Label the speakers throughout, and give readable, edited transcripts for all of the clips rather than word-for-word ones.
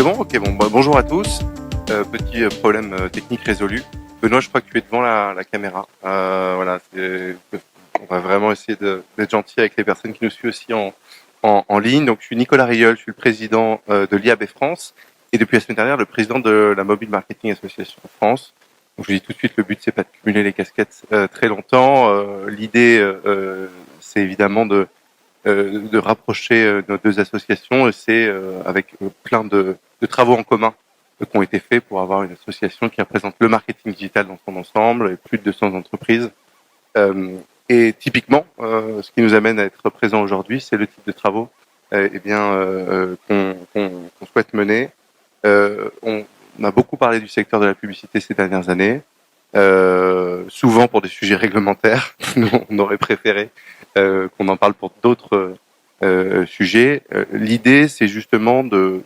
Speaker 1: C'est bon? Ok, bon, bonjour à tous. Petit problème technique résolu. Benoît, je crois que tu es devant la caméra. Voilà, on va vraiment essayer d'être gentil avec les personnes qui nous suivent aussi en ligne. Donc, je suis Nicolas Rieul, je suis le président de l'IAB France et depuis la semaine dernière, le président de la Mobile Marketing Association France. Donc, je dis tout de suite, le but, c'est pas de cumuler les casquettes très longtemps. L'idée, c'est évidemment de rapprocher nos deux associations. Et c'est avec plein de travaux en commun qui ont été faits pour avoir une association qui représente le marketing digital dans son ensemble et plus de 200 entreprises. Et typiquement, ce qui nous amène à être présents aujourd'hui, c'est le type de travaux qu'on souhaite mener. On a beaucoup parlé du secteur de la publicité ces dernières années, souvent pour des sujets réglementaires. On aurait préféré qu'on en parle pour d'autres sujets. L'idée, c'est justement de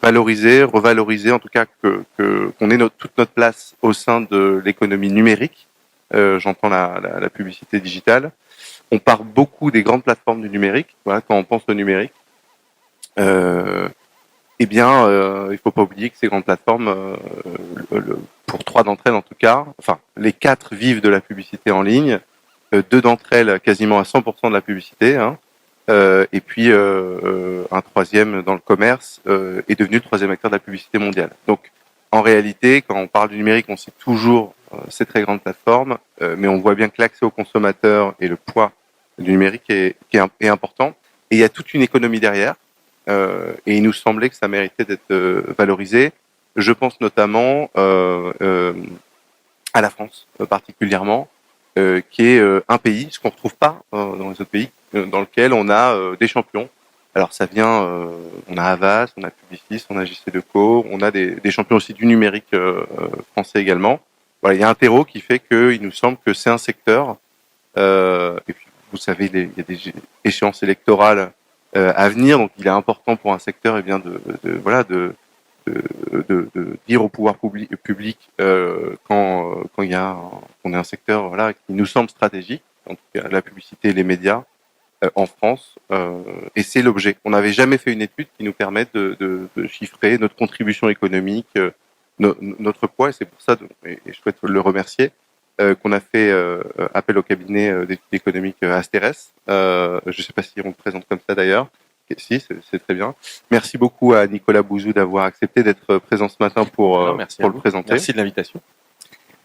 Speaker 1: valoriser, revaloriser, en tout cas qu'on ait toute notre place au sein de l'économie numérique. J'entends la publicité digitale. On parle beaucoup des grandes plateformes du numérique. Voilà, quand on pense au numérique, il faut pas oublier que ces grandes plateformes, pour 3 d'entre elles en tout cas, enfin les 4 vivent de la publicité en ligne, 2 d'entre elles quasiment à 100% de la publicité, hein, et puis un troisième dans le commerce est devenu le troisième acteur de la publicité mondiale. Donc en réalité, quand on parle du numérique, on cite toujours ces très grandes plateformes, mais on voit bien que l'accès aux consommateurs et le poids du numérique est important. Et il y a toute une économie derrière, et il nous semblait que ça méritait d'être valorisé. Je pense notamment à la France particulièrement, qui est un pays, ce qu'on ne retrouve pas dans les autres pays, dans lequel on a des champions. Alors ça vient, on a Havas, on a Publicis, on a JCDecaux, on a des champions aussi du numérique français également. Voilà, il y a un terreau qui fait qu'il nous semble que c'est un secteur, et puis vous savez, il y a des échéances électorales à venir, donc il est important pour un secteur de dire au pouvoir public quand il y a on est un secteur qui nous semble stratégique, en tout cas la publicité et les médias en France, et c'est l'objet. On n'avait jamais fait une étude qui nous permette de chiffrer notre contribution économique, notre poids, et c'est pour ça, et je souhaite le remercier, qu'on a fait appel au cabinet d'études économiques Asterès. Je ne sais pas si on le présente comme ça d'ailleurs. Si, c'est très bien. Merci beaucoup à Nicolas Bouzou d'avoir accepté d'être présent ce matin pour le présenter.
Speaker 2: Merci de l'invitation.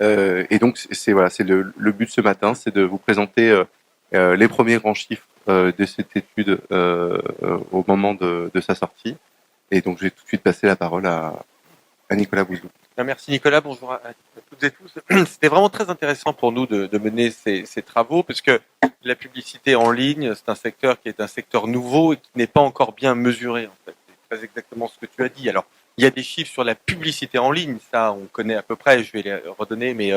Speaker 1: Et donc, c'est le but de ce matin, c'est de vous présenter les premiers grands chiffres de cette étude au moment de sa sortie. Et donc, je vais tout de suite passer la parole à Nicolas Bouzou.
Speaker 2: Merci Nicolas, bonjour à toutes et tous. C'était vraiment très intéressant pour nous de mener ces travaux, puisque la publicité en ligne, c'est un secteur qui est un secteur nouveau et qui n'est pas encore bien mesuré. En fait. C'est très exactement ce que tu as dit. Alors, il y a des chiffres sur la publicité en ligne, ça on connaît à peu près, je vais les redonner, mais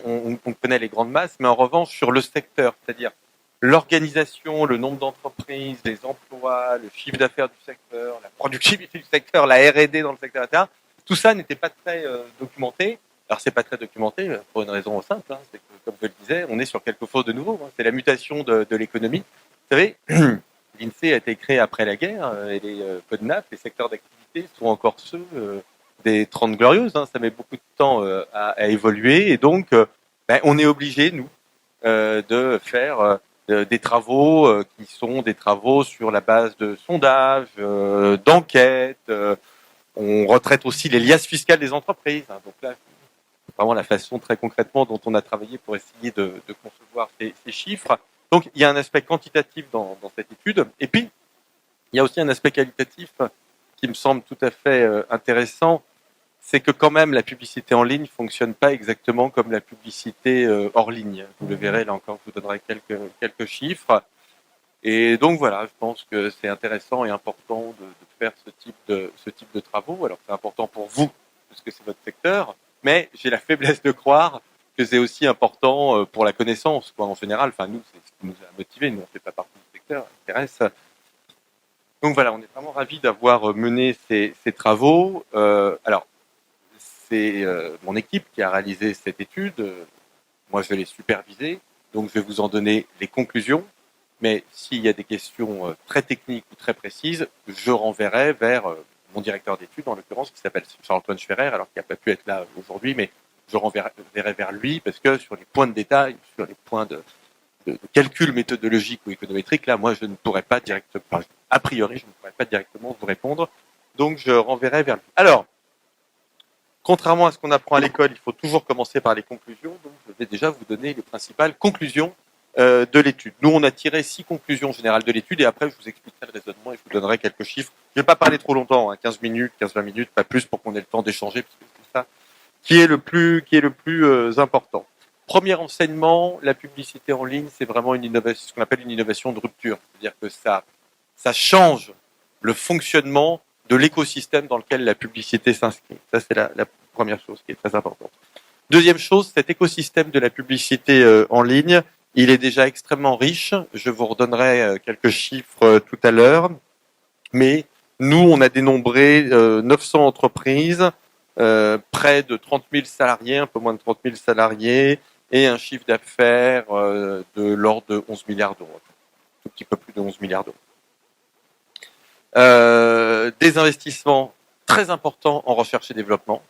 Speaker 2: on connaît les grandes masses. Mais en revanche, sur le secteur, c'est-à-dire l'organisation, le nombre d'entreprises, les emplois, le chiffre d'affaires du secteur, la productivité du secteur, la R&D dans le secteur interne, tout ça n'était pas très documenté. Alors c'est pas très documenté pour une raison simple, hein, c'est que comme je le disais, on est sur quelque chose de nouveau. Hein, c'est la mutation de l'économie. Vous savez, l'INSEE a été créé après la guerre et les codes NAF, les secteurs d'activité sont encore ceux des 30 glorieuses. Hein, ça met beaucoup de temps à évoluer et donc on est obligé nous de faire des travaux qui sont des travaux sur la base de sondages, d'enquêtes. On retraite aussi les liasses fiscales des entreprises. Hein, donc là, c'est vraiment la façon très concrètement dont on a travaillé pour essayer de concevoir ces chiffres. Donc il y a un aspect quantitatif dans cette étude. Et puis, il y a aussi un aspect qualitatif qui me semble tout à fait intéressant. C'est que quand même, la publicité en ligne fonctionne pas exactement comme la publicité hors ligne. Vous le verrez, là encore, je vous donnerai quelques chiffres. Et donc voilà, je pense que c'est intéressant et important de faire ce type de travaux. Alors c'est important pour vous, parce que c'est votre secteur, mais j'ai la faiblesse de croire que c'est aussi important pour la connaissance, quoi, en général. Enfin, nous, c'est ce qui nous a motivés. Nous, on ne fait pas partie du secteur, ça intéresse. Donc voilà, on est vraiment ravis d'avoir mené ces travaux. Alors, c'est mon équipe qui a réalisé cette étude. Moi, je l'ai supervisée. Donc, je vais vous en donner les conclusions. Mais s'il y a des questions très techniques ou très précises, je renverrai vers mon directeur d'études, en l'occurrence, qui s'appelle Charles-Antoine Schwerer, alors qu'il n'a pas pu être là aujourd'hui, mais je renverrai vers lui parce que sur les points de détail, sur les points de calcul méthodologique ou économétrique, là, moi, je ne pourrais pas directement, enfin, a priori, je ne pourrais pas directement vous répondre. Donc, je renverrai vers lui. Alors, contrairement à ce qu'on apprend à l'école, il faut toujours commencer par les conclusions. Donc, je vais déjà vous donner les principales conclusions de l'étude. Nous, on a tiré 6 conclusions générales de l'étude et après, je vous expliquerai le raisonnement et je vous donnerai quelques chiffres. Je ne vais pas parler trop longtemps, hein, 15 minutes, 15-20 minutes, pas plus pour qu'on ait le temps d'échanger, parce que c'est ça qui est le plus important. Premier enseignement, la publicité en ligne, c'est vraiment une innovation, ce qu'on appelle une innovation de rupture. C'est-à-dire que ça change le fonctionnement de l'écosystème dans lequel la publicité s'inscrit. Ça, c'est la première chose qui est très importante. Deuxième chose, cet écosystème de la publicité en ligne, il est déjà extrêmement riche. Je vous redonnerai quelques chiffres tout à l'heure. Mais nous, on a dénombré 900 entreprises, près de 30 000 salariés, un peu moins de 30 000 salariés, et un chiffre d'affaires de l'ordre de 11 milliards d'euros. Un tout petit peu plus de 11 milliards d'euros. Des investissements très importants en recherche et développement.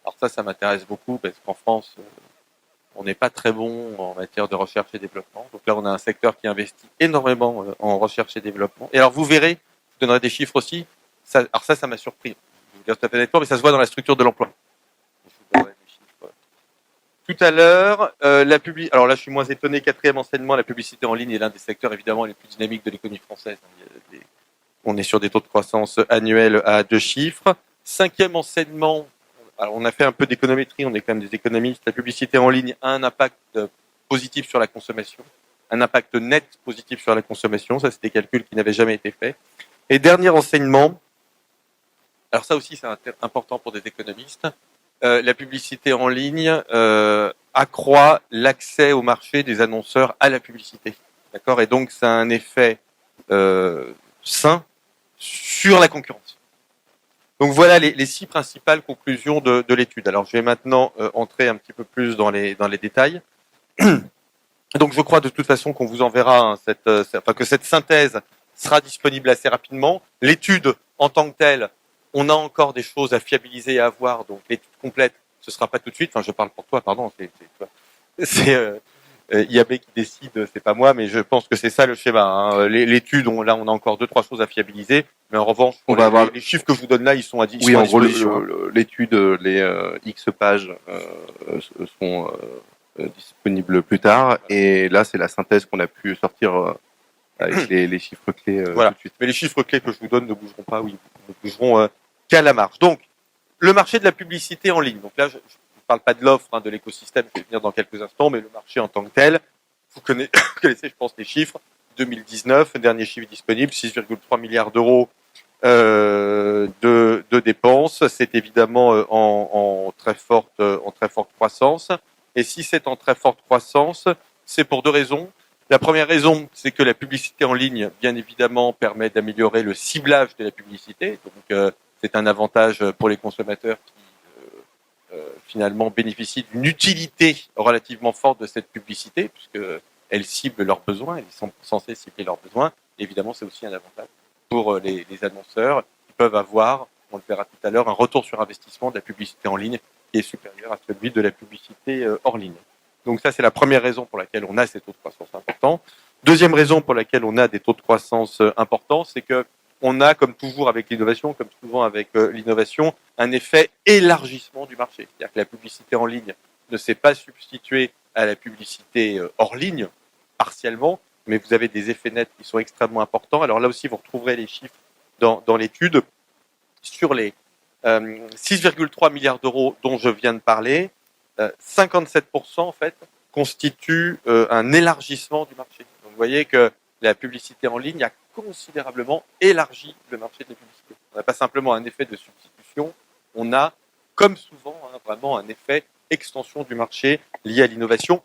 Speaker 2: Alors ça m'intéresse beaucoup parce qu'en France, on n'est pas très bon en matière de recherche et développement. Donc là, on a un secteur qui investit énormément en recherche et développement. Et alors, vous verrez, je vous donnerai des chiffres aussi. Alors ça m'a surpris. Je vais vous dire tout à fait honnêtement, mais ça se voit dans la structure de l'emploi. Je vous donnerai des chiffres. Tout à l'heure, alors là, je suis moins étonné. Quatrième enseignement, la publicité en ligne est l'un des secteurs évidemment les plus dynamiques de l'économie française. On est sur des taux de croissance annuels à 2 chiffres. Cinquième enseignement, alors on a fait un peu d'économétrie, on est quand même des économistes. La publicité en ligne a un impact positif sur la consommation, un impact net positif sur la consommation. Ça, c'est des calculs qui n'avaient jamais été faits. Et dernier enseignement, alors ça aussi c'est important pour des économistes, la publicité en ligne accroît l'accès au marché des annonceurs à la publicité. D'accord ? Et donc ça a un effet sain sur la concurrence. Donc voilà les 6 principales conclusions de l'étude. Alors je vais maintenant entrer un petit peu plus dans les détails. Donc je crois de toute façon qu'on vous enverra que cette synthèse sera disponible assez rapidement. L'étude en tant que telle, on a encore des choses à fiabiliser et à voir. Donc l'étude complète, ce sera pas tout de suite. Enfin, je parle pour toi, pardon. C'est IAB qui décide, c'est pas moi, mais je pense que c'est ça le schéma. Hein. L'étude, on a encore 2-trois choses à fiabiliser, mais en revanche,
Speaker 1: on va avoir
Speaker 2: les chiffres que je vous donne là, ils sont à
Speaker 1: oui,
Speaker 2: à
Speaker 1: en gros,
Speaker 2: disposition.
Speaker 1: l'étude, les X pages seront disponibles plus tard, et là, c'est la synthèse qu'on a pu sortir avec les chiffres clés
Speaker 2: Voilà.
Speaker 1: tout de suite.
Speaker 2: Mais les chiffres clés que je vous donne ne bougeront pas, oui, ne bougeront qu'à la marge. Donc, le marché de la publicité en ligne. Donc là, je ne parle pas de l'offre, hein, de l'écosystème, je vais venir dans quelques instants, mais le marché en tant que tel. Vous connaissez, je pense, les chiffres. 2019, dernier chiffre disponible, 6,3 milliards d'euros de dépenses. C'est évidemment en très forte croissance. Et si c'est en très forte croissance, c'est pour 2 raisons. La première raison, c'est que la publicité en ligne, bien évidemment, permet d'améliorer le ciblage de la publicité. Donc, c'est un avantage pour les consommateurs qui finalement bénéficient d'une utilité relativement forte de cette publicité, puisqu'elle cible leurs besoins, elle est censée cibler leurs besoins. Et évidemment, c'est aussi un avantage pour les annonceurs qui peuvent avoir, on le verra tout à l'heure, un retour sur investissement de la publicité en ligne qui est supérieur à celui de la publicité hors ligne. Donc ça, c'est la première raison pour laquelle on a ces taux de croissance importants. Deuxième raison pour laquelle on a des taux de croissance importants, c'est que on a, comme toujours avec l'innovation, comme souvent avec l'innovation, un effet élargissement du marché. C'est-à-dire que la publicité en ligne ne s'est pas substituée à la publicité hors ligne, partiellement, mais vous avez des effets nets qui sont extrêmement importants. Alors là aussi, vous retrouverez les chiffres dans l'étude. Sur les 6,3 milliards d'euros dont je viens de parler, 57% en fait constituent un élargissement du marché. Donc vous voyez que la publicité en ligne a considérablement élargi le marché de la publicité. On n'a pas simplement un effet de substitution, on a, comme souvent, vraiment un effet extension du marché lié à l'innovation,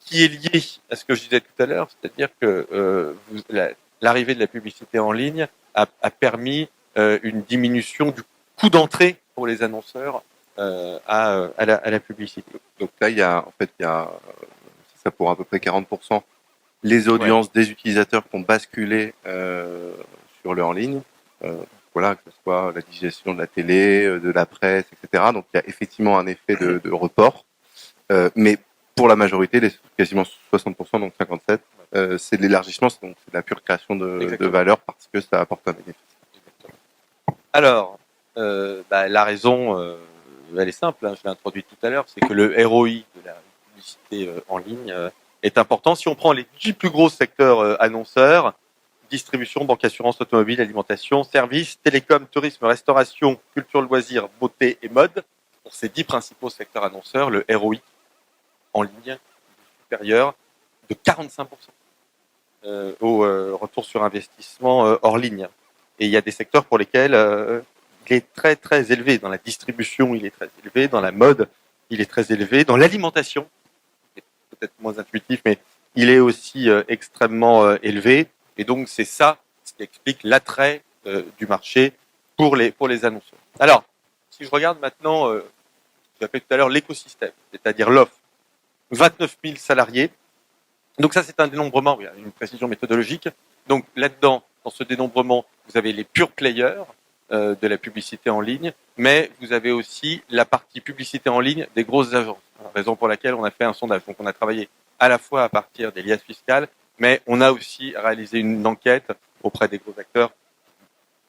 Speaker 2: qui est lié à ce que je disais tout à l'heure, c'est-à-dire que l'arrivée de la publicité en ligne a permis une diminution du coût d'entrée pour les annonceurs à la publicité.
Speaker 1: Donc là, il y a ça pour à peu près 40%, les audiences des utilisateurs qui ont basculé sur le en ligne. voilà, que ce soit la digestion de la télé, de la presse, etc. Donc il y a effectivement un effet de report. Mais pour la majorité, quasiment 60%, donc 57, c'est de l'élargissement, donc c'est de la pure création de valeur parce que ça apporte un bénéfice.
Speaker 2: Alors, la raison, elle est simple, hein, je l'ai introduit tout à l'heure, c'est que le ROI de la publicité en ligne est important. Si on prend les 10 plus gros secteurs annonceurs, distribution, banque, assurance, automobile, alimentation, services, télécom, tourisme, restauration, culture, loisirs, beauté et mode, pour ces 10 principaux secteurs annonceurs, le ROI en ligne est supérieur de 45% au retour sur investissement hors ligne. Et il y a des secteurs pour lesquels il est très très élevé. Dans la distribution, il est très élevé. Dans la mode, il est très élevé. Dans l'alimentation, c'est peut-être moins intuitif, mais il est aussi extrêmement élevé. Et donc c'est ça ce qui explique l'attrait du marché pour les annonceurs. Alors, si je regarde maintenant, j'appelais tout à l'heure l'écosystème, c'est-à-dire l'offre, 29 000 salariés. Donc ça, c'est un dénombrement, il y a une précision méthodologique. Donc là-dedans, dans ce dénombrement, vous avez les pure players de la publicité en ligne, mais vous avez aussi la partie publicité en ligne des grosses agences. Raison pour laquelle on a fait un sondage. Donc on a travaillé à la fois à partir des liasses fiscales, mais on a aussi réalisé une enquête auprès des gros acteurs,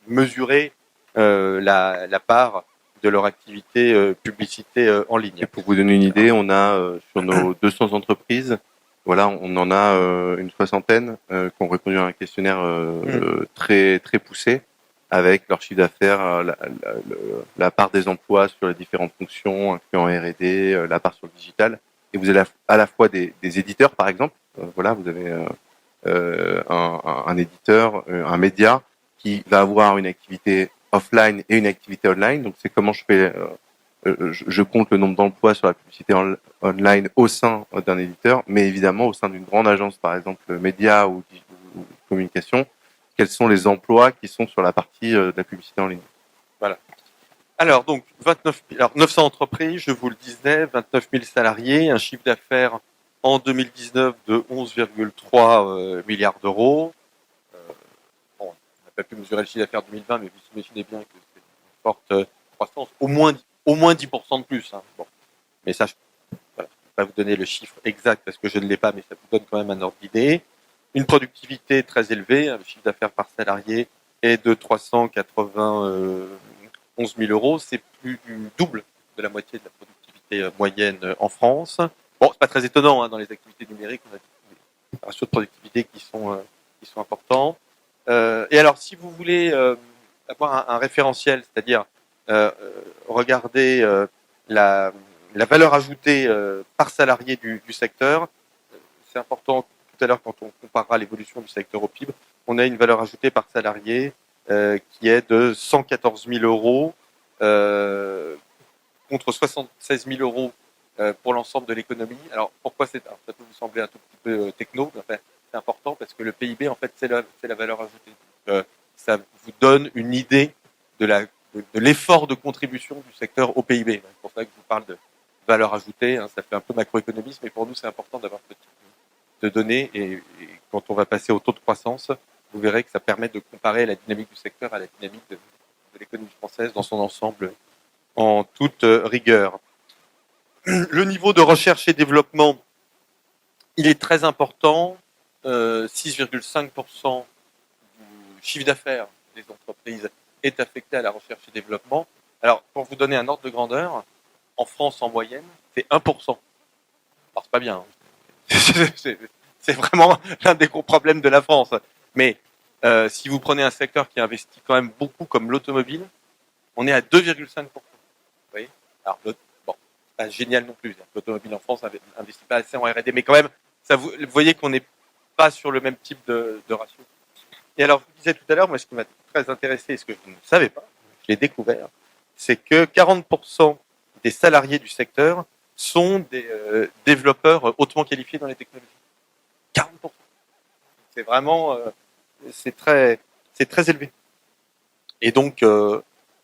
Speaker 2: mesurer la part de leur activité publicité en ligne.
Speaker 1: Et pour vous donner une idée, on a sur nos 200 entreprises, voilà, on en a une soixantaine qui ont répondu à un questionnaire très très poussé avec leur chiffre d'affaires, la part des emplois sur les différentes fonctions, incluant R&D, la part sur le digital. Et vous avez à la fois des éditeurs, par exemple. Voilà, vous avez un éditeur, un média qui va avoir une activité offline et une activité online. Donc c'est comment je fais, je compte le nombre d'emplois sur la publicité online au sein d'un éditeur, mais évidemment au sein d'une grande agence, par exemple média ou communication, quels sont les emplois qui sont sur la partie de la publicité en ligne.
Speaker 2: Voilà. Alors, donc, 900 entreprises, je vous le disais, 29 000 salariés, un chiffre d'affaires en 2019 de 11,3 milliards d'euros. Bon, on n'a pas pu mesurer le chiffre d'affaires 2020, mais vous imaginez bien que c'est une forte croissance, au moins 10% de plus. Hein. Bon. Mais ça, voilà, je ne vais pas vous donner le chiffre exact parce que je ne l'ai pas, mais ça vous donne quand même un ordre d'idée. Une productivité très élevée, le chiffre d'affaires par salarié est de 391 000 euros, c'est plus du double de la moitié de la productivité moyenne en France. Bon, c'est pas très étonnant, hein, dans les activités numériques, on a des ratios de productivité qui sont importants. Et alors, si vous voulez avoir un référentiel, c'est-à-dire regarder la valeur ajoutée par salarié du secteur, c'est important. Tout à l'heure, quand on comparera l'évolution du secteur au PIB, on a une valeur ajoutée par salarié qui est de 114 000 euros contre 76 000 euros pour l'ensemble de l'économie. Alors pourquoi ça peut vous sembler un tout petit peu techno, mais enfin, c'est important parce que le PIB, en fait, c'est la valeur ajoutée. Donc, ça vous donne une idée de l'effort de contribution du secteur au PIB. C'est pour ça que je vous parle de valeur ajoutée. Hein, ça fait un peu macroéconomiste, mais pour nous, c'est important d'avoir ce type de données. Et quand on va passer au taux de croissance, vous verrez que ça permet de comparer la dynamique du secteur à la dynamique de l'économie française dans son ensemble en toute rigueur. Le niveau de recherche et développement, il est très important. 6,5% du chiffre d'affaires des entreprises est affecté à la recherche et développement. Alors, pour vous donner un ordre de grandeur, en France, en moyenne, c'est 1%. Alors, c'est pas bien. Hein. C'est vraiment l'un des gros problèmes de la France. Mais si vous prenez un secteur qui investit quand même beaucoup comme l'automobile, on est à 2,5%. Vous voyez ? Alors, bon, pas génial non plus. L'automobile en France n'investit pas assez en R&D, mais quand même, vous voyez qu'on n'est pas sur le même type de ratio. Et alors, je vous disais tout à l'heure, moi, ce qui m'a très intéressé, et ce que je ne savais pas, je l'ai découvert, c'est que 40% des salariés du secteur sont des développeurs hautement qualifiés dans les technologies. 40%. C'est vraiment, c'est très élevé. Et donc,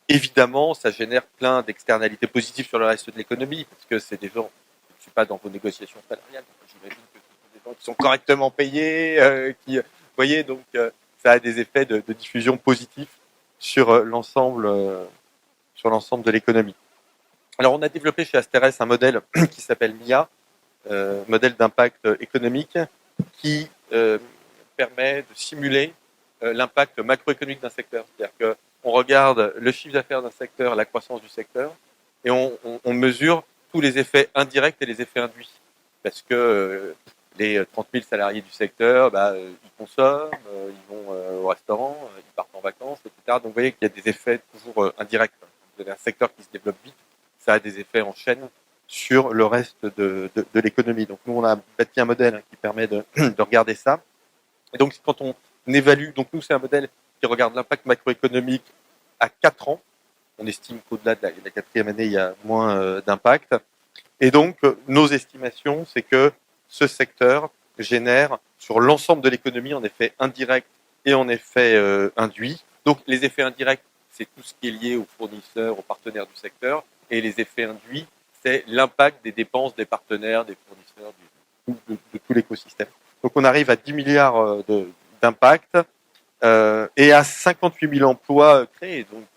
Speaker 2: évidemment, ça génère plein d'externalités positives sur le reste de l'économie, parce que c'est des gens, je ne suis pas dans vos négociations salariales, j'imagine que ce sont des gens qui sont correctement payés, vous voyez, donc ça a des effets de diffusion positifs sur l'ensemble de l'économie. Alors, on a développé chez Asterès un modèle qui s'appelle MIA, modèle d'impact économique, qui permet de simuler l'impact macroéconomique d'un secteur. C'est-à-dire qu'on regarde le chiffre d'affaires d'un secteur, la croissance du secteur, et on mesure tous les effets indirects et les effets induits. Parce que les 30 000 salariés du secteur, ils consomment, ils vont au restaurant, ils partent en vacances, etc. Donc vous voyez qu'il y a des effets toujours indirects. Vous avez un secteur qui se développe vite, ça a des effets en chaîne sur le reste de l'économie. Donc nous, on a bâti un modèle qui permet de regarder ça. Et donc quand on évalue, donc nous, c'est un modèle qui regarde l'impact macroéconomique à 4 ans. On estime qu'au-delà de la quatrième année, il y a moins d'impact. Et donc, nos estimations, c'est que ce secteur génère sur l'ensemble de l'économie en effet indirect et en effet induit. Donc, les effets indirects, c'est tout ce qui est lié aux fournisseurs, aux partenaires du secteur. Et les effets induits, c'est l'impact des dépenses des partenaires, des fournisseurs, de tout l'écosystème. Donc, on arrive à 10 milliards d'impact et à 58 000 emplois créés. Donc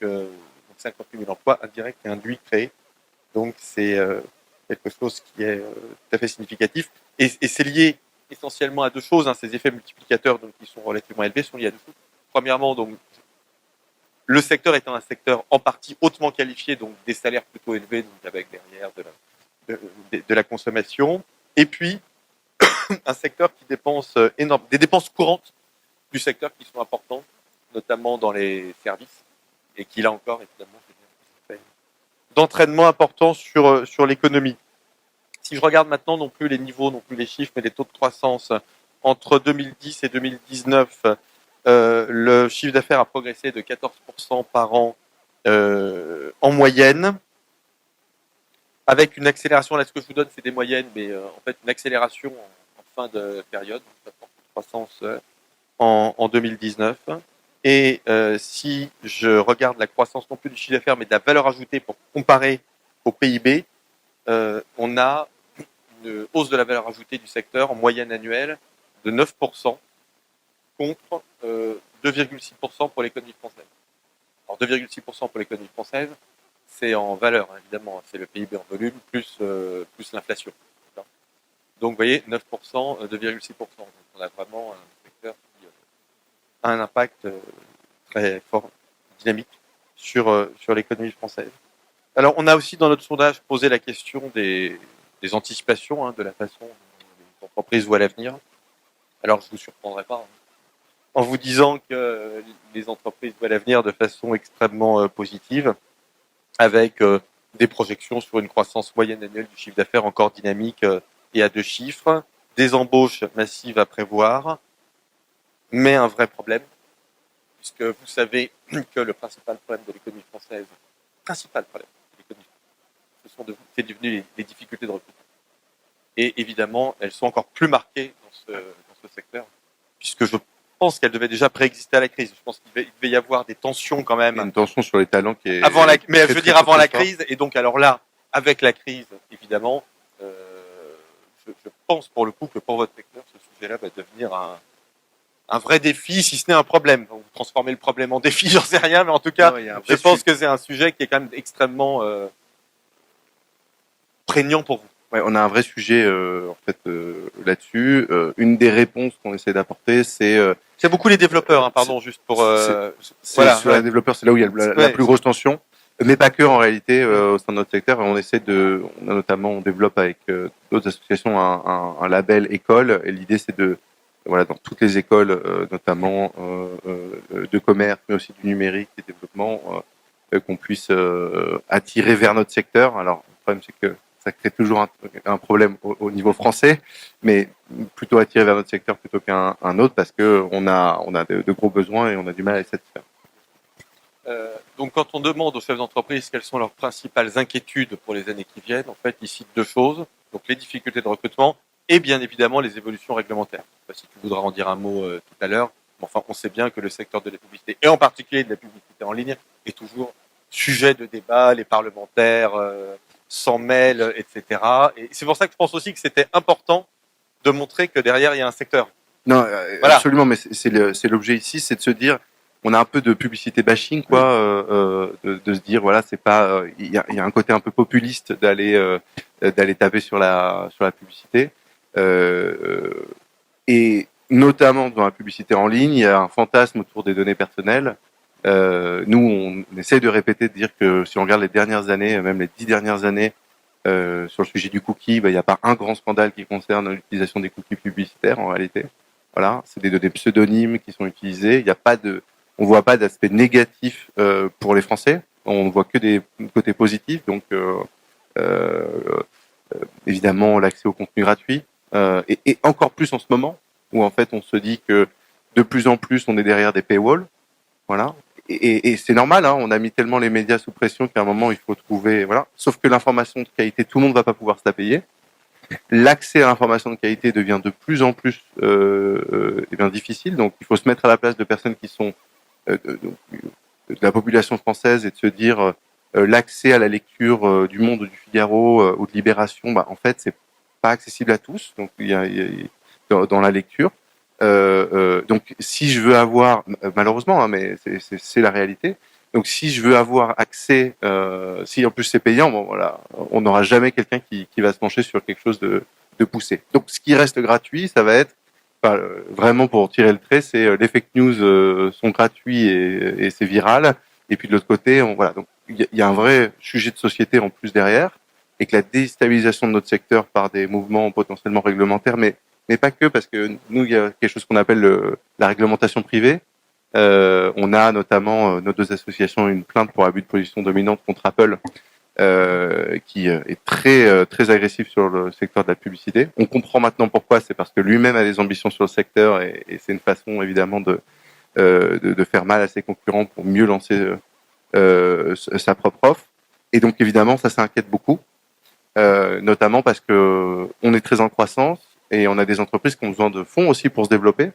Speaker 2: 58 000 emplois indirects et induits créés. Donc, c'est quelque chose qui est tout à fait significatif. Et c'est lié essentiellement à deux choses. Ces effets multiplicateurs donc, qui sont relativement élevés sont liés à deux choses. Premièrement, donc, le secteur étant un secteur en partie hautement qualifié, donc des salaires plutôt élevés, donc avec derrière de la consommation. Et puis, un secteur qui dépense des dépenses courantes du secteur qui sont importantes, notamment dans les services, et qui, là encore, évidemment, d'entraînement important sur l'économie. Si je regarde maintenant non plus les niveaux, non plus les chiffres, mais les taux de croissance, entre 2010 et 2019, le chiffre d'affaires a progressé de 14% par an en moyenne, avec une accélération, là ce que je vous donne c'est des moyennes, mais en fait une accélération en fin de période, croissance en 2019. Et si je regarde la croissance non plus du chiffre d'affaires, mais de la valeur ajoutée pour comparer au PIB, on a une hausse de la valeur ajoutée du secteur en moyenne annuelle de 9% contre 2,6% pour l'économie française. Alors 2,6% pour l'économie française, c'est en valeur, évidemment, c'est le PIB en volume plus l'inflation. Donc vous voyez, 9%, 2,6%. Donc on a vraiment un secteur qui a un impact très fort, dynamique, sur l'économie française. Alors, on a aussi dans notre sondage posé la question des anticipations de la façon dont les entreprises voient l'avenir. Alors, je ne vous surprendrai pas en vous disant que les entreprises voient l'avenir de façon extrêmement positive, avec des projections sur une croissance moyenne annuelle du chiffre d'affaires encore dynamique et à 2 chiffres, des embauches massives à prévoir, mais un vrai problème, puisque vous savez que le principal problème de l'économie française, c'est devenu les difficultés de recrutement. Et évidemment, elles sont encore plus marquées dans ce secteur, puisque je pense qu'elles devaient déjà préexister à la crise. Je pense qu'il devait y avoir des tensions quand même.
Speaker 1: Une tension sur les talents qui est...
Speaker 2: Mais je veux dire avant la crise, et donc alors là, avec la crise, évidemment, je pense pour le coup que pour votre secteur, ce sujet-là va devenir un vrai défi, si ce n'est un problème. Vous transformez le problème en défi, j'en sais rien, mais en tout cas, je pense que c'est un sujet qui est quand même extrêmement prégnant pour vous.
Speaker 1: Ouais, on a un vrai sujet là-dessus. Une des réponses qu'on essaie d'apporter, c'est
Speaker 2: beaucoup les développeurs, pardon, juste pour
Speaker 1: voilà, sur les développeurs, c'est là où il y a la plus grosse tension, mais pas que en réalité au sein de notre secteur. On développe avec d'autres associations un label école, et l'idée c'est dans toutes les écoles, notamment de commerce, mais aussi du numérique et développement, qu'on puisse attirer vers notre secteur. Alors le problème c'est que ça crée toujours un problème au niveau français, mais plutôt attiré vers notre secteur plutôt qu'un autre, parce que on a de gros besoins et on a du mal à les satisfaire.
Speaker 2: Donc quand on demande aux chefs d'entreprise quelles sont leurs principales inquiétudes pour les années qui viennent, en fait, ils citent 2 choses, donc les difficultés de recrutement et bien évidemment les évolutions réglementaires. Je ne sais pas si tu voudras en dire un mot tout à l'heure, mais enfin on sait bien que le secteur de la publicité, et en particulier de la publicité en ligne, est toujours sujet de débat, les parlementaires s'en mêlent, etc. Et c'est pour ça que je pense aussi que c'était important de montrer que derrière il y a un secteur.
Speaker 1: Non, voilà. Absolument, mais c'est l'objet ici, c'est de se dire, on a un peu de publicité bashing, quoi, de se dire voilà, c'est pas, il y a un côté un peu populiste d'aller taper sur la publicité, et notamment dans la publicité en ligne, il y a un fantasme autour des données personnelles. Nous, on essaie de répéter, de dire que si on regarde les dernières années, même les 10 dernières années, sur le sujet du cookie, il n'y a pas un grand scandale qui concerne l'utilisation des cookies publicitaires en réalité. Voilà, c'est des données pseudonymes qui sont utilisées. Il n'y a pas de, on voit pas d'aspect négatif pour les Français. On voit que des côtés positifs. Donc, euh, évidemment, l'accès au contenu gratuit, et encore plus en ce moment où en fait on se dit que de plus en plus on est derrière des paywalls. Voilà. Et c'est normal, hein, on a mis tellement les médias sous pression qu'à un moment il faut trouver, voilà. Sauf que l'information de qualité, tout le monde va pas pouvoir se la payer. L'accès à l'information de qualité devient de plus en plus difficile. Donc il faut se mettre à la place de personnes qui sont de la population française et de se dire l'accès à la lecture du Monde, du Figaro ou de Libération, en fait c'est pas accessible à tous. Donc il y a dans la lecture. Donc, si je veux avoir, malheureusement, hein, mais c'est la réalité. Donc, si je veux avoir accès, si en plus c'est payant, bon voilà, on n'aura jamais quelqu'un qui va se pencher sur quelque chose de poussé. Donc, ce qui reste gratuit, ça va être, enfin, vraiment pour tirer le trait, c'est les fake news sont gratuits et c'est viral. Et puis de l'autre côté, voilà. Donc, il y a un vrai sujet de société en plus derrière, et que la déstabilisation de notre secteur par des mouvements potentiellement réglementaires, mais pas que, parce que nous, il y a quelque chose qu'on appelle la réglementation privée. On a notamment nos deux associations une plainte pour abus de position dominante contre Apple, qui est très agressif sur le secteur de la publicité. On comprend maintenant pourquoi, c'est parce que lui-même a des ambitions sur le secteur, et c'est une façon évidemment de faire mal à ses concurrents pour mieux lancer sa propre offre. Et donc évidemment, ça inquiète beaucoup, notamment parce que on est très en croissance. Et on a des entreprises qui ont besoin de fonds aussi pour se développer.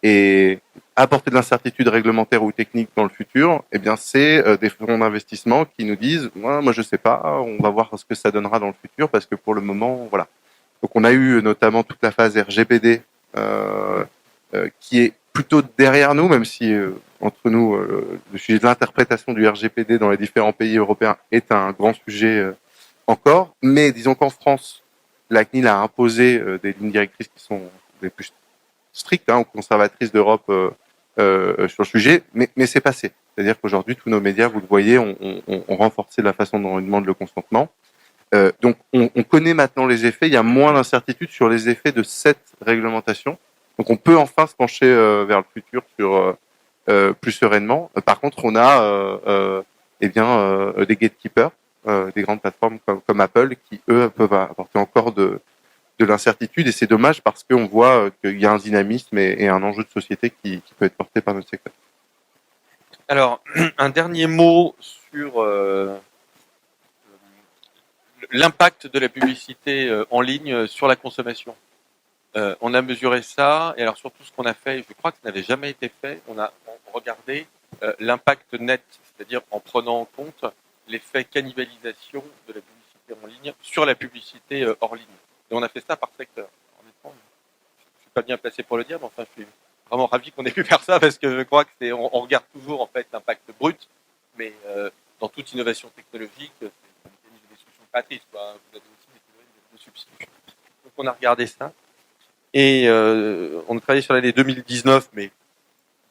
Speaker 1: Et apporter de l'incertitude réglementaire ou technique dans le futur, eh bien, c'est des fonds d'investissement qui nous disent, moi, je sais pas, on va voir ce que ça donnera dans le futur, parce que pour le moment, voilà. Donc, on a eu notamment toute la phase RGPD, qui est plutôt derrière nous, même si entre nous, le sujet de l'interprétation du RGPD dans les différents pays européens est un grand sujet encore. Mais disons qu'en France, la CNIL a imposé des lignes directrices qui sont les plus strictes, ou conservatrices d'Europe sur le sujet, mais c'est passé. C'est-à-dire qu'aujourd'hui, tous nos médias, vous le voyez, ont renforcé la façon dont ils demandent le consentement. Donc, on connaît maintenant les effets. Il y a moins d'incertitude sur les effets de cette réglementation. Donc, on peut enfin se pencher vers le futur sur plus sereinement. Par contre, on a des gatekeepers, des grandes plateformes comme Apple, qui eux peuvent apporter encore de l'incertitude, et c'est dommage parce qu'on voit qu'il y a un dynamisme et un enjeu de société qui peut être porté par notre secteur.
Speaker 2: Alors, un dernier mot sur l'impact de la publicité en ligne sur la consommation. On a mesuré ça, et alors surtout ce qu'on a fait, je crois que ça n'avait jamais été fait, on a regardé l'impact net, c'est-à-dire en prenant en compte l'effet cannibalisation de la publicité en ligne sur la publicité hors ligne. Et on a fait ça par secteur. Honnêtement, je ne suis pas bien placé pour le dire, mais enfin, je suis vraiment ravi qu'on ait pu faire ça, parce que je crois que on regarde toujours en fait l'impact brut, mais dans toute innovation technologique, c'est un mécanisme de destruction créatrice, quoi. Vous avez aussi des théories de substitution. Donc on a regardé ça, et on a travaillé sur l'année 2019, mais il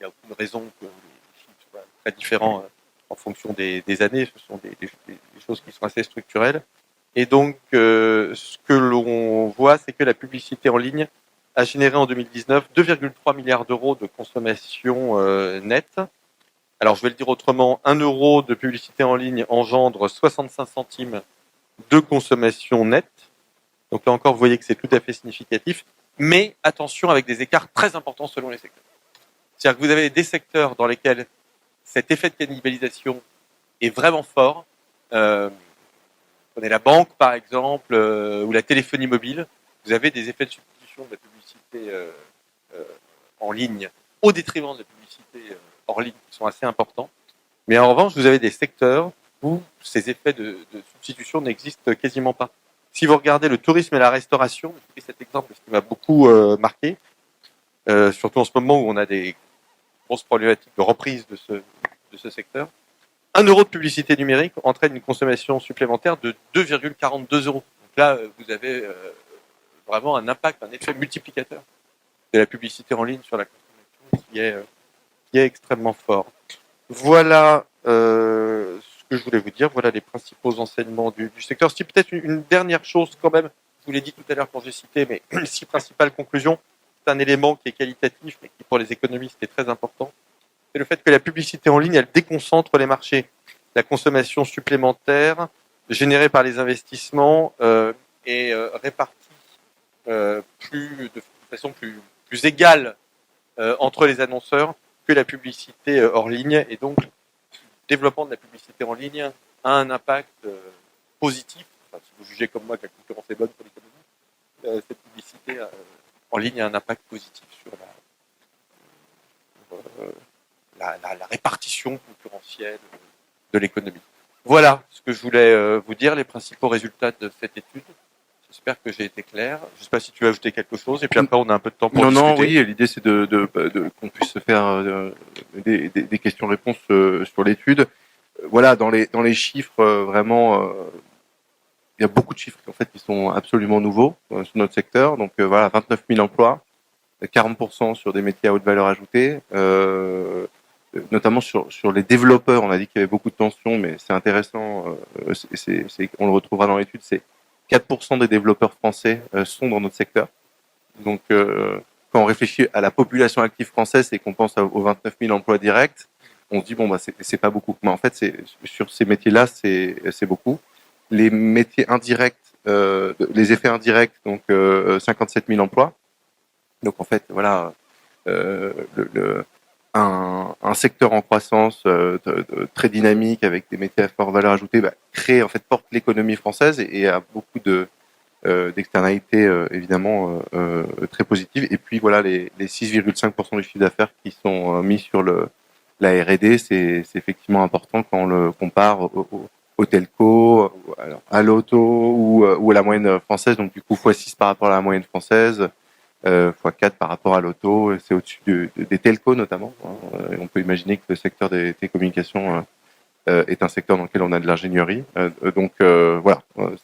Speaker 2: n'y a aucune raison que les chiffres soient très différents en fonction des années. Ce sont des choses qui sont assez structurelles. Et donc, ce que l'on voit, c'est que la publicité en ligne a généré en 2019 2,3 milliards d'euros de consommation nette. Alors, je vais le dire autrement, 1 euro de publicité en ligne engendre 65 centimes de consommation nette. Donc là encore, vous voyez que c'est tout à fait significatif. Mais attention, avec des écarts très importants selon les secteurs. C'est-à-dire que vous avez des secteurs dans lesquels cet effet de cannibalisation est vraiment fort. Prenez la banque, par exemple, ou la téléphonie mobile. Vous avez des effets de substitution de la publicité en ligne au détriment de la publicité hors ligne qui sont assez importants. Mais en revanche, vous avez des secteurs où ces effets de substitution n'existent quasiment pas. Si vous regardez le tourisme et la restauration, j'ai pris cet exemple parce qu'il m'a beaucoup marqué, surtout en ce moment où on a des grosse problématique de reprise de ce secteur. 1 euro de publicité numérique entraîne une consommation supplémentaire de 2,42 euros. Donc là, vous avez vraiment un impact, un effet multiplicateur de la publicité en ligne sur la consommation qui est extrêmement fort. Voilà ce que je voulais vous dire. Voilà les principaux enseignements du secteur. Si peut-être une dernière chose quand même, je vous l'ai dit tout à l'heure quand j'ai cité, mais 6 principales conclusions. C'est un élément qui est qualitatif, mais qui pour les économistes est très important. C'est le fait que la publicité en ligne, elle déconcentre les marchés. La consommation supplémentaire générée par les investissements est répartie de façon plus égale entre les annonceurs que la publicité hors ligne. Et donc, le développement de la publicité en ligne a un impact positif. Enfin, si vous jugez comme moi que la concurrence est bonne pour l'économie, cette publicité en ligne a un impact positif sur la répartition concurrentielle de l'économie. Voilà ce que je voulais vous dire, les principaux résultats de cette étude. J'espère que j'ai été clair. Je ne sais pas si tu veux ajouter quelque chose, et puis après on a un peu de temps pour discuter.
Speaker 1: Non, oui, l'idée c'est qu'on puisse faire des questions-réponses sur l'étude. Voilà, dans les chiffres, vraiment, il y a beaucoup de chiffres en fait qui sont absolument nouveaux sur notre secteur. Donc voilà, 29 000 emplois, 40% sur des métiers à haute valeur ajoutée, notamment sur les développeurs. On a dit qu'il y avait beaucoup de tensions, mais c'est intéressant. On le retrouvera dans l'étude. C'est 4% des développeurs français sont dans notre secteur. Donc quand on réfléchit à la population active française et qu'on pense aux 29 000 emplois directs, on se dit bon bah c'est pas beaucoup. Mais en fait c'est sur ces métiers-là c'est beaucoup. Les métiers indirects, les effets indirects, donc 57 000 emplois. Donc en fait voilà un secteur en croissance très dynamique avec des métiers à forte valeur ajoutée crée en fait porte l'économie française et a beaucoup d'externalités évidemment très positives. Et puis voilà les 6,5% du chiffre d'affaires qui sont mis sur la R&D, c'est effectivement important quand on le compare au telco, à l'auto ou à la moyenne française. Donc du coup x6 par rapport à la moyenne française, x4 par rapport à l'auto, c'est au-dessus des telcos notamment. On peut imaginer que le secteur des télécommunications est un secteur dans lequel on a de l'ingénierie. Donc voilà,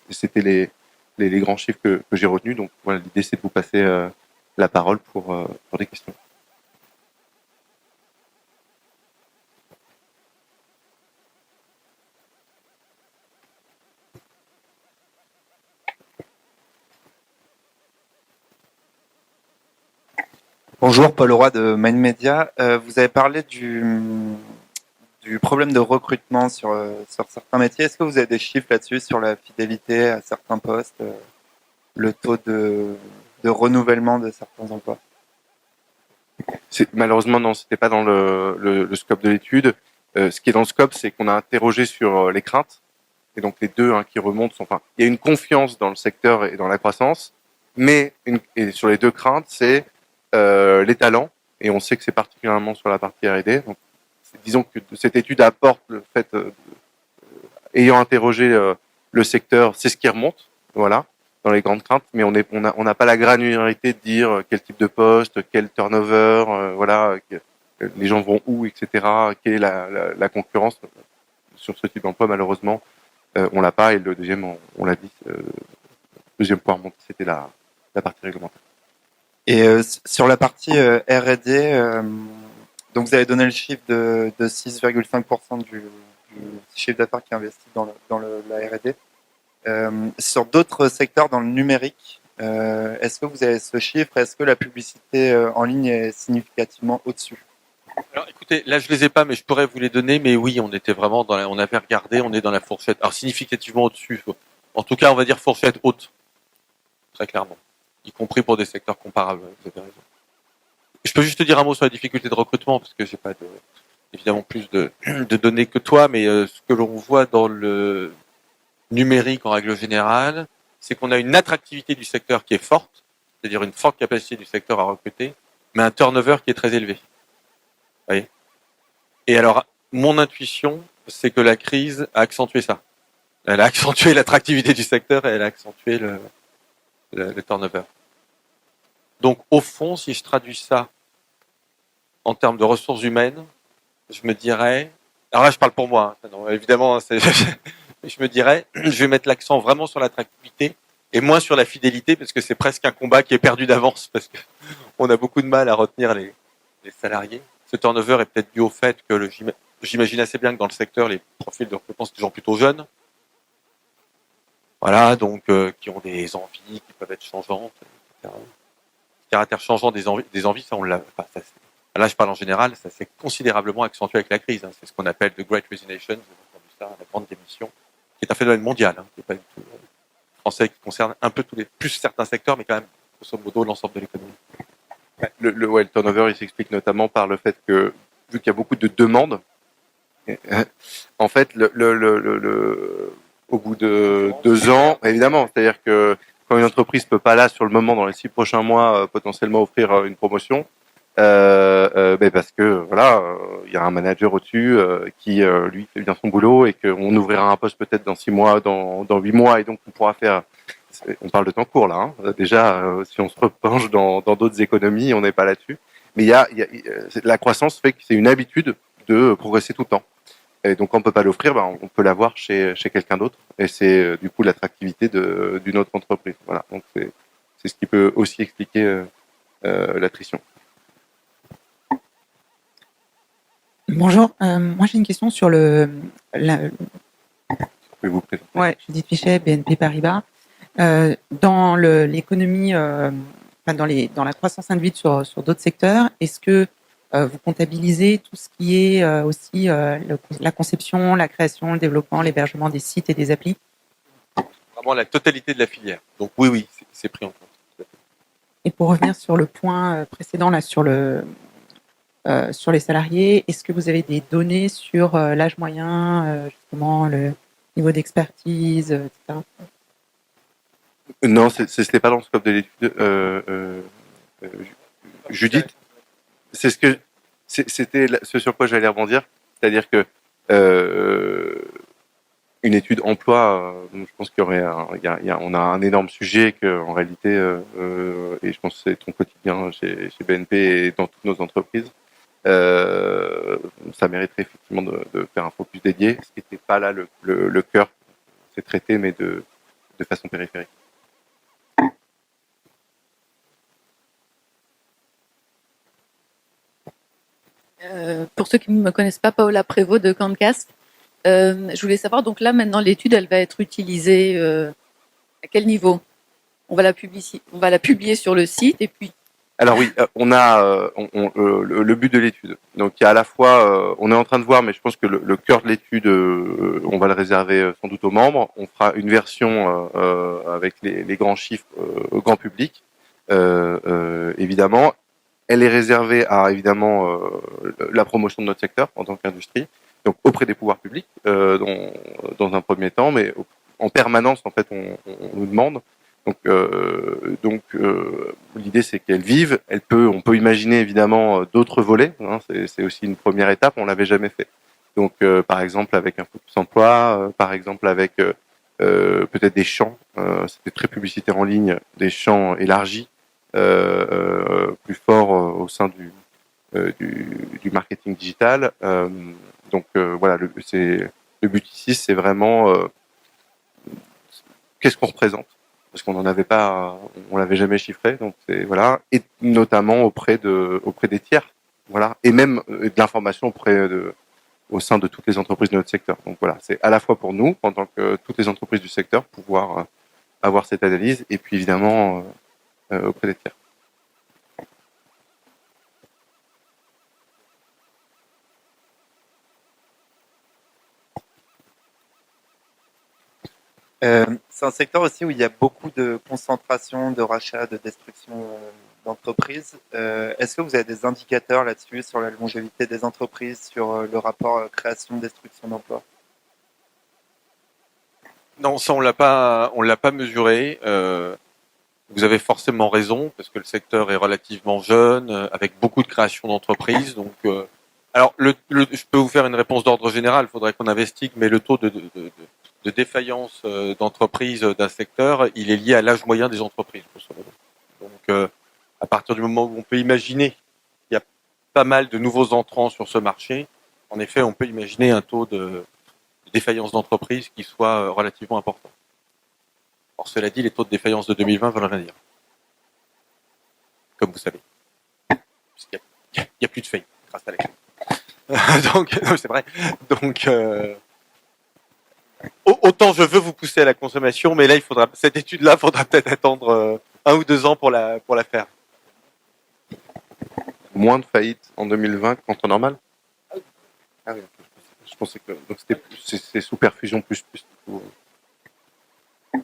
Speaker 1: c'était les grands chiffres que j'ai retenus. Donc voilà, l'idée c'est de vous passer la parole pour des questions.
Speaker 3: Bonjour, Paul Roy de Mind Media. Vous avez parlé du problème de recrutement sur certains métiers. Est-ce que vous avez des chiffres là-dessus sur la fidélité à certains postes, le taux de renouvellement de certains emplois?
Speaker 1: Malheureusement, non, c'était pas dans le scope de l'étude. Ce qui est dans le scope, c'est qu'on a interrogé sur les craintes. Et donc les deux qui remontent, il y a une confiance dans le secteur et dans la croissance, mais et sur les deux craintes, c'est les talents. Et on sait que c'est particulièrement sur la partie R&D. Donc, disons que cette étude apporte le fait, ayant interrogé le secteur, c'est ce qui remonte, voilà, dans les grandes craintes, mais on n'a pas la granularité de dire quel type de poste, quel turnover, voilà, les gens vont où, etc. Quelle est la concurrence sur ce type d'emploi, malheureusement, on l'a pas. Et le deuxième, on l'a dit, deuxième point remonté, c'était la partie réglementaire.
Speaker 3: Et sur la partie R&D, donc vous avez donné le chiffre de 6,5% du chiffre d'affaires qui est investi dans la R&D. Sur d'autres secteurs dans le numérique, est-ce que vous avez ce chiffre? Est-ce que la publicité en ligne est significativement au-dessus?
Speaker 2: Alors écoutez, là je les ai pas, mais je pourrais vous les donner. Mais oui, on était vraiment on avait regardé, on est dans la fourchette. Alors significativement au-dessus. En tout cas, on va dire fourchette haute, très clairement, y compris pour des secteurs comparables. Vous avez raison. Je peux juste te dire un mot sur la difficulté de recrutement, parce que j'ai pas évidemment plus de données que toi, mais ce que l'on voit dans le numérique en règle générale, c'est qu'on a une attractivité du secteur qui est forte, c'est-à-dire une forte capacité du secteur à recruter, mais un turnover qui est très élevé. Vous voyez ? Et alors, mon intuition, c'est que la crise a accentué ça. Elle a accentué l'attractivité du secteur et elle a accentué le turnover. Donc, au fond, si je traduis ça en termes de ressources humaines, je me dirais, alors là je parle pour moi, hein, non, évidemment, je me dirais, je vais mettre l'accent vraiment sur l'attractivité et moins sur la fidélité parce que c'est presque un combat qui est perdu d'avance parce que on a beaucoup de mal à retenir les salariés. Ce turnover est peut-être dû au fait que j'imagine assez bien que dans le secteur, les profils de recrutement, c'est des gens plutôt jeunes. Voilà, donc qui ont des envies, qui peuvent être changeantes, etc. Le caractère changeant des envies, ça on l'a. Enfin, là, je parle en général, ça s'est considérablement accentué avec la crise. Hein. C'est ce qu'on appelle the Great Resignation, vous avez entendu ça, la grande démission, qui est un phénomène mondial, hein, qui n'est pas du tout français, qui concerne un peu plus certains secteurs, mais quand même, grosso modo, l'ensemble de l'économie.
Speaker 1: Le turnover, il s'explique notamment par le fait que, vu qu'il y a beaucoup de demandes, en fait, au bout de 2 ans, évidemment, c'est-à-dire que quand une entreprise peut pas là, sur le moment, dans les 6 prochains mois, potentiellement offrir une promotion, parce que voilà, il y a un manager au-dessus qui lui fait bien son boulot et qu'on ouvrira un poste peut-être dans 6 mois, dans 8 mois, et donc on pourra faire. On parle de temps court là. Hein. Déjà, si on se repenche dans d'autres économies, on n'est pas là-dessus. Mais la croissance fait que c'est une habitude de progresser tout le temps. Et donc, quand on peut pas l'offrir, on peut l'avoir chez quelqu'un d'autre. Et c'est du coup l'attractivité d'une autre entreprise. Voilà. Donc c'est ce qui peut aussi expliquer l'attrition.
Speaker 4: Bonjour, moi j'ai une question sur
Speaker 1: Pouvez-vous vous présenter?
Speaker 4: Ouais, Judith Fichet, BNP Paribas. Dans l'économie, dans la croissance induite sur d'autres secteurs, est-ce que vous comptabilisez tout ce qui est aussi la conception, la création, le développement, l'hébergement des sites et des applis?
Speaker 2: Vraiment la totalité de la filière. Donc oui, c'est pris en compte.
Speaker 4: Et pour revenir sur le point précédent là, sur les salariés, est-ce que vous avez des données sur l'âge moyen, justement le niveau d'expertise, etc.
Speaker 1: Non, c'était pas dans le scope de l'étude. Judith, c'était ce sur quoi j'allais rebondir, c'est-à-dire que une étude emploi, je pense qu'il y aurait, on a un énorme sujet que en réalité, et je pense que c'est ton quotidien chez BNP et dans toutes nos entreprises. Ça mériterait effectivement de faire un focus dédié, ce qui n'était pas là le cœur, c'est traité, mais de façon périphérique.
Speaker 5: Pour ceux qui ne me connaissent pas, Paola Prévost de Cancast. Je voulais savoir, donc là, maintenant, l'étude, elle va être utilisée à quel niveau? On va la publier sur le site et puis.
Speaker 1: Alors oui, on a le but de l'étude. Donc il y a à la fois, on est en train de voir, mais je pense que le cœur de l'étude, on va le réserver sans doute aux membres. On fera une version avec les grands chiffres au grand public, évidemment. Elle est réservée à évidemment la promotion de notre secteur en tant qu'industrie, donc auprès des pouvoirs publics dans un premier temps, mais en permanence en fait on nous demande. Donc l'idée c'est qu'elle vive. On peut imaginer évidemment d'autres volets. Hein, c'est aussi une première étape. On l'avait jamais fait. Donc par exemple avec un focus emploi, par exemple avec peut-être des champs. C'était très publicitaire en ligne, des champs élargis, plus forts au sein du marketing digital. Voilà, le but ici c'est vraiment qu'est-ce qu'on représente. Parce qu'on n'en avait pas, on l'avait jamais chiffré, donc voilà, et notamment auprès des tiers, voilà, et même de l'information au sein de toutes les entreprises de notre secteur. Donc voilà, c'est à la fois pour nous, en tant que toutes les entreprises du secteur, pouvoir avoir cette analyse, et puis évidemment auprès des tiers.
Speaker 3: C'est un secteur aussi où il y a beaucoup de concentration, de rachat, de destruction d'entreprises. Est-ce que vous avez des indicateurs là-dessus sur la longévité des entreprises, sur le rapport création-destruction d'emplois?
Speaker 2: Non, ça on l'a pas mesuré. Vous avez forcément raison parce que le secteur est relativement jeune, avec beaucoup de création d'entreprises. Donc, alors je peux vous faire une réponse d'ordre général. Il faudrait qu'on investigue, mais le taux de défaillance d'entreprise d'un secteur, il est lié à l'âge moyen des entreprises. Donc, à partir du moment où on peut imaginer qu'il y a pas mal de nouveaux entrants sur ce marché, en effet, on peut imaginer un taux de défaillance d'entreprise qui soit relativement important. Or, cela dit, les taux de défaillance de 2020 veulent rien dire. Comme vous savez. Puisqu'il n'y a plus de faillite grâce à la donc, c'est vrai. Donc, autant je veux vous pousser à la consommation, mais là, cette étude-là, faudra peut-être attendre 1 ou 2 ans pour la faire.
Speaker 1: Moins de faillites en 2020 qu'en temps normal. Ah oui, je pensais que donc c'est sous perfusion plus. Du coup. Il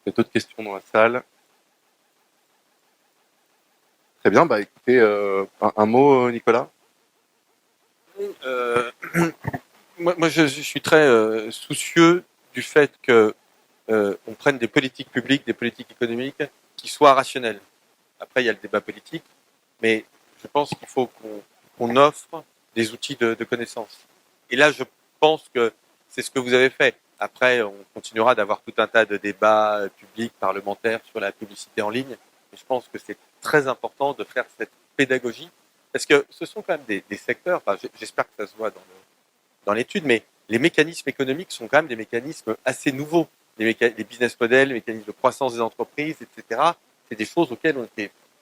Speaker 1: y a d'autres questions dans la salle. Très bien, bah écoutez, un mot, Nicolas.
Speaker 2: Moi, je suis très soucieux du fait que on prenne des politiques publiques, des politiques économiques qui soient rationnelles. Après, il y a le débat politique, mais je pense qu'il faut qu'on offre des outils de connaissance. Et là, je pense que c'est ce que vous avez fait. Après, on continuera d'avoir tout un tas de débats publics, parlementaires sur la publicité en ligne. Et je pense que c'est très important de faire cette pédagogie, parce que ce sont quand même des secteurs, enfin, j'espère que ça se voit dans l'étude, mais les mécanismes économiques sont quand même des mécanismes assez nouveaux. Les business models, les mécanismes de croissance des entreprises, etc. C'est des choses auxquelles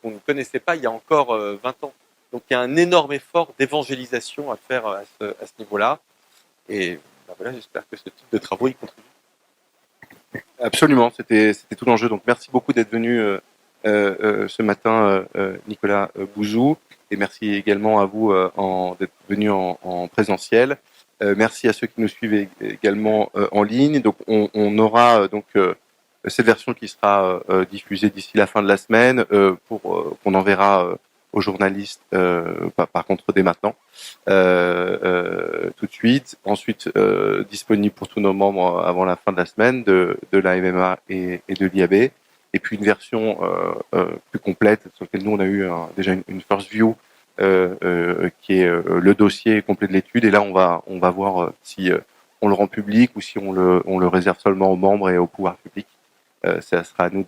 Speaker 2: on ne connaissait pas il y a encore 20 ans. Donc il y a un énorme effort d'évangélisation à faire à ce niveau-là. Et ben voilà, j'espère que ce type de travaux y contribue.
Speaker 1: Absolument, c'était tout l'enjeu. Donc merci beaucoup d'être venu ce matin, Nicolas Bouzou, et merci également à vous d'être venu en présentiel. Merci à ceux qui nous suivent également en ligne. Donc on aura cette version qui sera diffusée d'ici la fin de la semaine qu'on enverra aux journalistes par contre dès maintenant tout de suite. Ensuite disponible pour tous nos membres avant la fin de la semaine de la MMA et de l'IAB. Et puis une version plus complète sur laquelle nous on a eu déjà une first view qui est le dossier complet de l'étude. Et là on va voir si on le rend public ou si on le réserve seulement aux membres et au pouvoir public. Ça sera à nous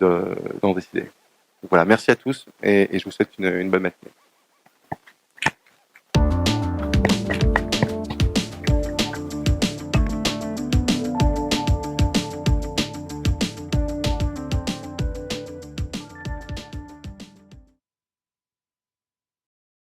Speaker 1: d'en décider. Donc voilà, merci à tous et je vous souhaite une bonne matinée.